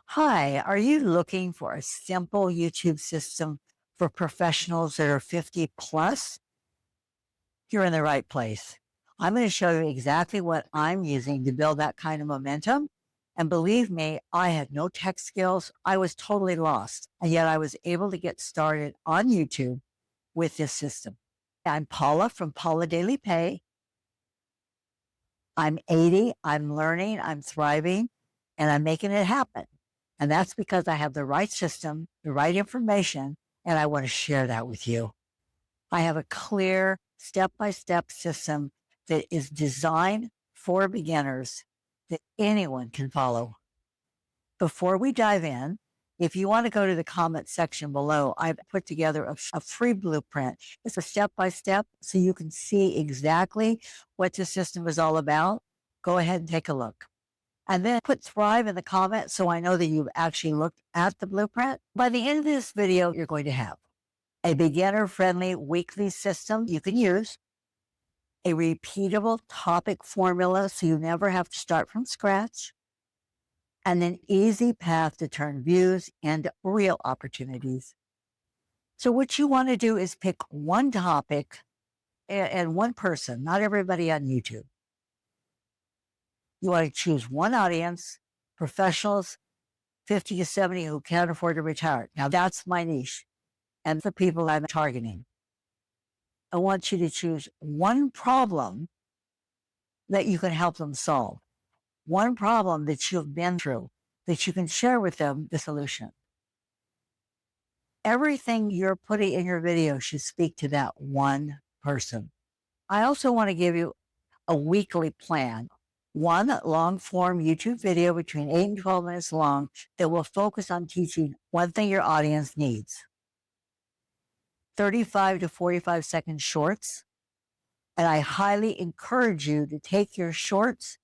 Hi, are you looking for a simple YouTube system for professionals that are 50 plus? You're in the right place. I'm going to show you exactly what I'm using to build that kind of momentum. And believe me, I had no tech skills. I was totally lost. And yet I was able to get started on YouTube with this system. I'm Paula from Paula Daily Pay. I'm 80. I'm learning. I'm thriving and I'm making it happen. And that's because I have the right system, the right information, and I want to share that with you. I have a clear step by step system that is designed for beginners that anyone can follow. Before we dive in, if you want to go to the comment section below, I've put together a free blueprint. It's a step by step so you can see exactly what the system is all about. Go ahead and take a look. And then put Thrive in the comments so I know that you've actually looked at the blueprint. By the end of this video, you're going to have a beginner-friendly weekly system you can use, a repeatable topic formula so you never have to start from scratch, and an easy path to turn views into real opportunities. So what you want to do is pick one topic and one person, not everybody on YouTube. You want to choose one audience, professionals 50 to 70 who can't afford to retire. Now that's my niche and the people I'm targeting. I want you to choose one problem that you can help them solve, one problem that you've been through that you can share with them the solution. Everything you're putting in your video should speak to that one person. I also want to give you a weekly plan, one long form YouTube video between 8 and 12 minutes long that will focus on teaching one thing your audience needs. 35 to 45-second shorts. And I highly encourage you to take your shorts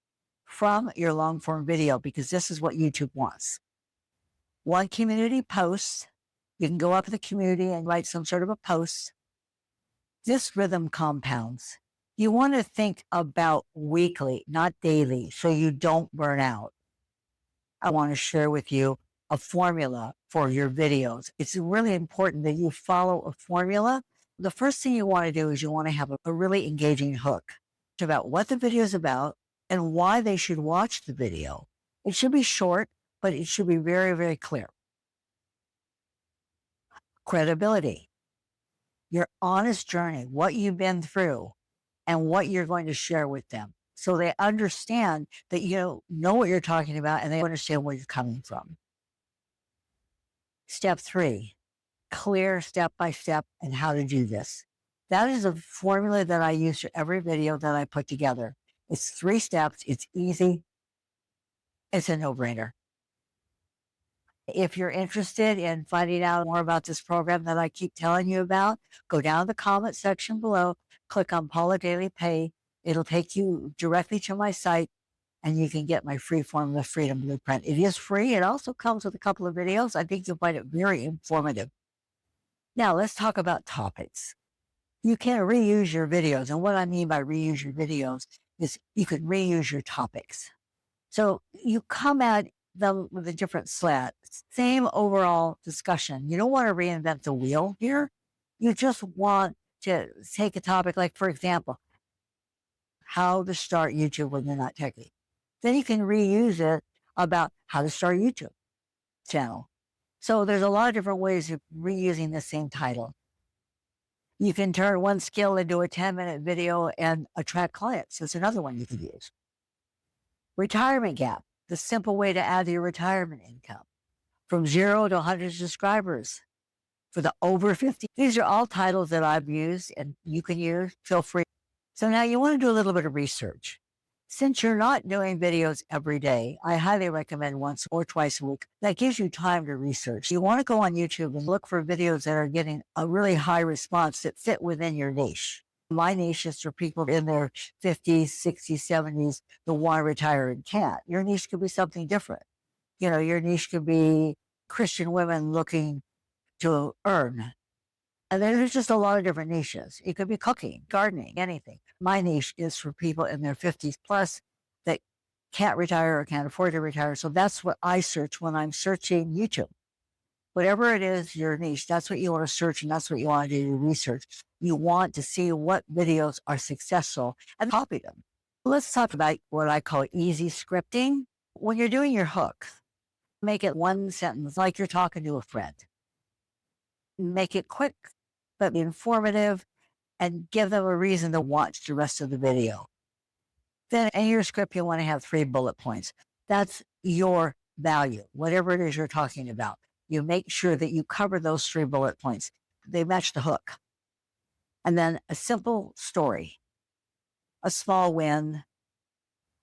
from your long form video because this is what YouTube wants. One community post. You can go up to the community and write some sort of a post. This rhythm compounds. You want to think about weekly, not daily, so you don't burn out. I want to share with you a formula for your videos. It's really important that you follow a formula. The first thing you want to do is you want to have a really engaging hook. It's about what the video is about and why they should watch the video. It should be short, but it should be very, very clear. Credibility, your honest journey, what you've been through, and what you're going to share with them. So they understand that you know what you're talking about and they understand where you're coming from. Step 3, clear step by step and how to do this. That is a formula that I use for every video that I put together. It's 3 steps. It's easy. It's a no-brainer. If you're interested in finding out more about this program that I keep telling you about, go down to the comment section below, click on Paula Daily Pay. It'll take you directly to my site and you can get my free Formula Freedom Blueprint. It is free. It also comes with a couple of videos. I think you'll find it very informative. Now let's talk about topics. You can reuse your videos. And what I mean by reuse your videos is you can reuse your topics. So you come at them with a different slant, same overall discussion. You don't want to reinvent the wheel here. You just want to take a topic like, for example, how to start YouTube when you're not techie. Then you can reuse it about how to start a YouTube channel. So there's a lot of different ways of reusing the same title. You can turn one skill into a 10-minute video and attract clients. That's another one you could use. Retirement gap, the simple way to add your retirement income from 0 to 100 subscribers for the over 50. These are all titles that I've used and you can use. Feel free. So now you want to do a little bit of research. Since you're not doing videos every day, I highly recommend once or twice a week. That gives you time to research. You want to go on YouTube and look for videos that are getting a really high response that fit within your niche. My niche is for people in their 50s, 60s, 70s that want to retire and can't. Your niche could be something different. You know, your niche could be Christian women looking to earn. And there's just a lot of different niches. It could be cooking, gardening, anything. My niche is for people in their 50s plus that can't retire or can't afford to retire. So that's what I search when I'm searching YouTube. Whatever it is, your niche, that's what you want to search and that's what you want to do research. You want to see what videos are successful and copy them. Let's talk about what I call easy scripting. When you're doing your hook, make it one sentence like you're talking to a friend. Make it quick, but informative, and give them a reason to watch the rest of the video. Then in your script, you want to have 3 bullet points. That's your value, whatever it is you're talking about. You make sure that you cover those 3 bullet points. They match the hook. And then a simple story, a small win,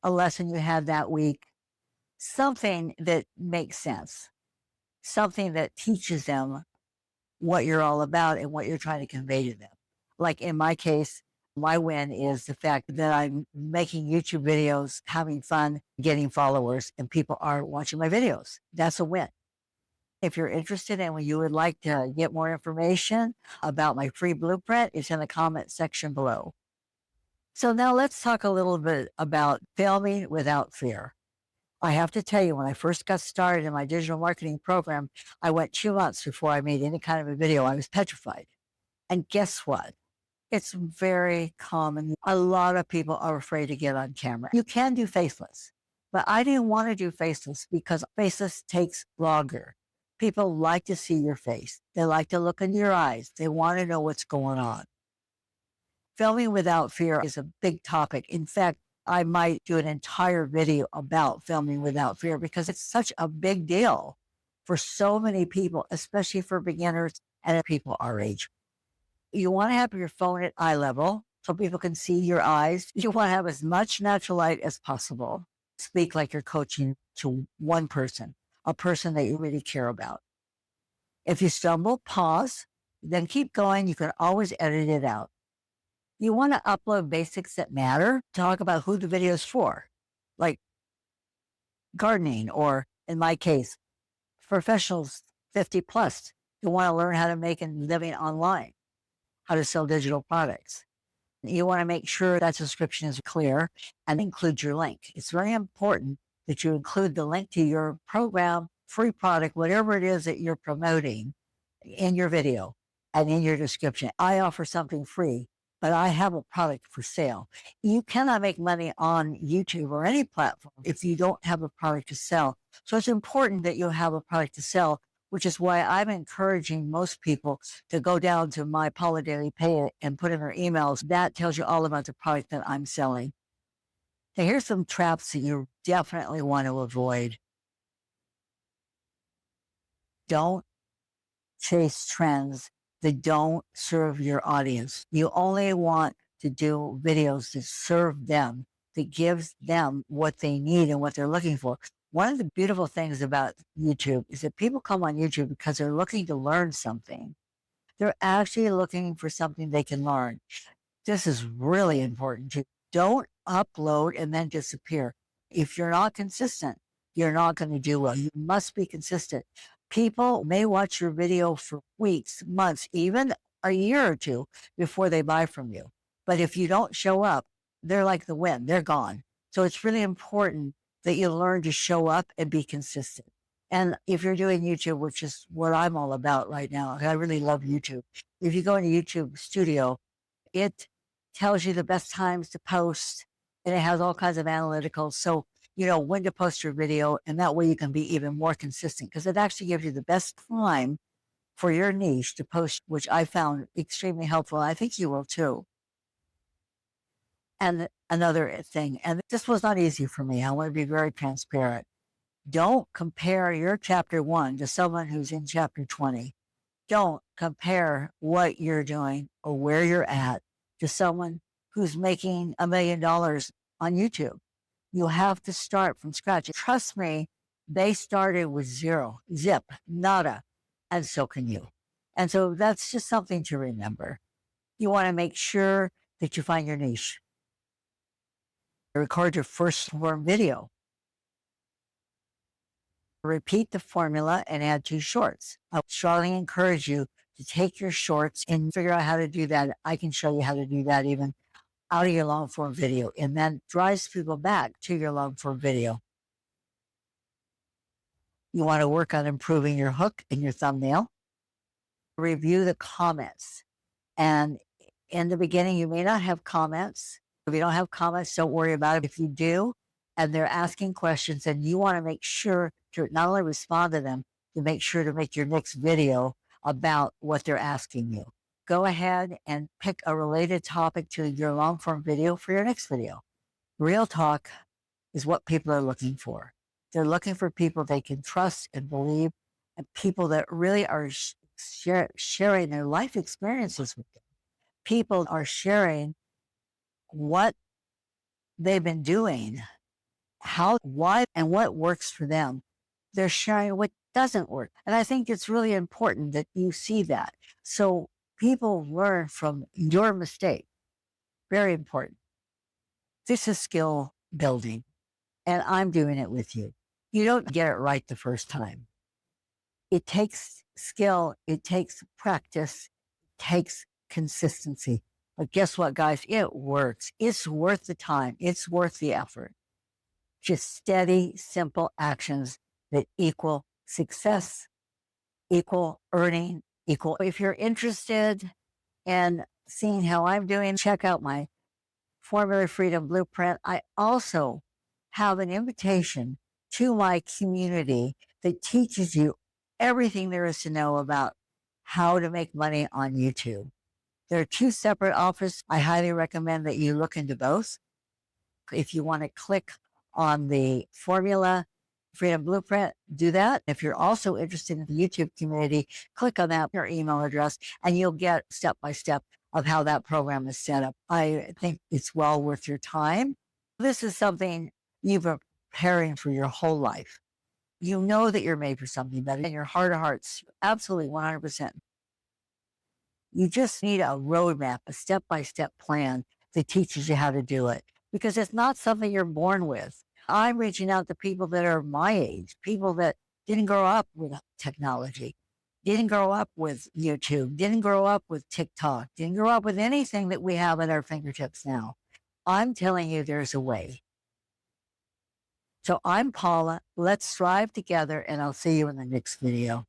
a lesson you had that week, something that makes sense, something that teaches them what you're all about and what you're trying to convey to them. Like in my case, my win is the fact that I'm making YouTube videos, having fun, getting followers, and people are watching my videos. That's a win. If you're interested and you would like to get more information about my free blueprint, it's in the comment section below. So now let's talk a little bit about filming without fear. I have to tell you, when I first got started in my digital marketing program, I went 2 months before I made any kind of a video. I was petrified. And guess what? It's very common. A lot of people are afraid to get on camera. You can do faceless, but I didn't want to do faceless because faceless takes longer. People like to see your face. They like to look into your eyes. They want to know what's going on. Filming without fear is a big topic. In fact, I might do an entire video about filming without fear because it's such a big deal for so many people, especially for beginners and people our age. You want to have your phone at eye level so people can see your eyes. You want to have as much natural light as possible. Speak like you're coaching to one person, a person that you really care about. If you stumble, pause, then keep going. You can always edit it out. You want to upload basics that matter. Talk about who the video is for, like gardening, or in my case, professionals 50 plus who want to learn how to make a living online, how to sell digital products. You want to make sure that description is clear and include your link. It's very important that you include the link to your program, free product, whatever it is that you're promoting in your video and in your description. I offer something free, but I have a product for sale. You cannot make money on YouTube or any platform if you don't have a product to sell. So it's important that you have a product to sell, which is why I'm encouraging most people to go down to my Paula Daily Pay and put in their emails. That tells you all about the product that I'm selling. Now, here's some traps that you definitely want to avoid. Don't chase trends that don't serve your audience. You only want to do videos that serve them, that gives them what they need and what they're looking for. One of the beautiful things about YouTube is that people come on YouTube because they're looking to learn something. They're actually looking for something they can learn. This is really important. Don't upload and then disappear. If you're not consistent, you're not going to do well. You must be consistent. People may watch your video for weeks, months, even a year or two before they buy from you. But if you don't show up, they're like the wind, they're gone. So it's really important that you learn to show up and be consistent. And if you're doing YouTube, which is what I'm all about right now, I really love YouTube. If you go into YouTube Studio, it tells you the best times to post, and it has all kinds of analyticals. So, you know, when to post your video, and that way you can be even more consistent because it actually gives you the best time for your niche to post, which I found extremely helpful. I think you will too. And another thing, and this was not easy for me. I want to be very transparent. Don't compare your chapter 1 to someone who's in chapter 20. Don't compare what you're doing or where you're at to someone who's making $1 million on YouTube. You have to start from scratch. Trust me, they started with zero, zip, nada, and so can you. And so that's just something to remember. You want to make sure that you find your niche. Record your first form video. Repeat the formula and add 2 shorts. I strongly encourage you to take your shorts and figure out how to do that. I can show you how to do that even. out of your long form video and then drives people back to your long form video. You want to work on improving your hook and your thumbnail. Review the comments. And in the beginning, you may not have comments. If you don't have comments, don't worry about it. If you do, and they're asking questions, and you want to make sure to not only respond to them, to make sure to make your next video about what they're asking you. Go ahead and pick a related topic to your long form video for your next video. Real talk is what people are looking for. They're looking for people they can trust and believe, and people that really are sharing their life experiences with them. People are sharing what they've been doing, how, why, and what works for them. They're sharing what doesn't work. And I think it's really important that you see that. So people learn from your mistake. Very important. This is skill building, and I'm doing it with you. You don't get it right the first time. It takes skill, it takes practice, it takes consistency. But guess what, guys? It works. It's worth the time. It's worth the effort. Just steady, simple actions that equal success, equal earning, equal. If you're interested in seeing how I'm doing, check out my Formula Freedom Blueprint. I also have an invitation to my community that teaches you everything there is to know about how to make money on YouTube. There are two separate offers. I highly recommend that you look into both. If you want to click on the Formula Freedom Blueprint, do that. If you're also interested in the YouTube community, click on that, your email address, and you'll get step by step of how that program is set up. I think it's well worth your time. This is something you've been preparing for your whole life. You know that you're made for something better in your heart of hearts, absolutely 100%. You just need a roadmap, a step-by-step plan that teaches you how to do it, because it's not something you're born with. I'm reaching out to people that are my age, people that didn't grow up with technology, didn't grow up with YouTube, didn't grow up with TikTok, didn't grow up with anything that we have at our fingertips now. I'm telling you, there's a way. So I'm Paula. Let's strive together, and I'll see you in the next video.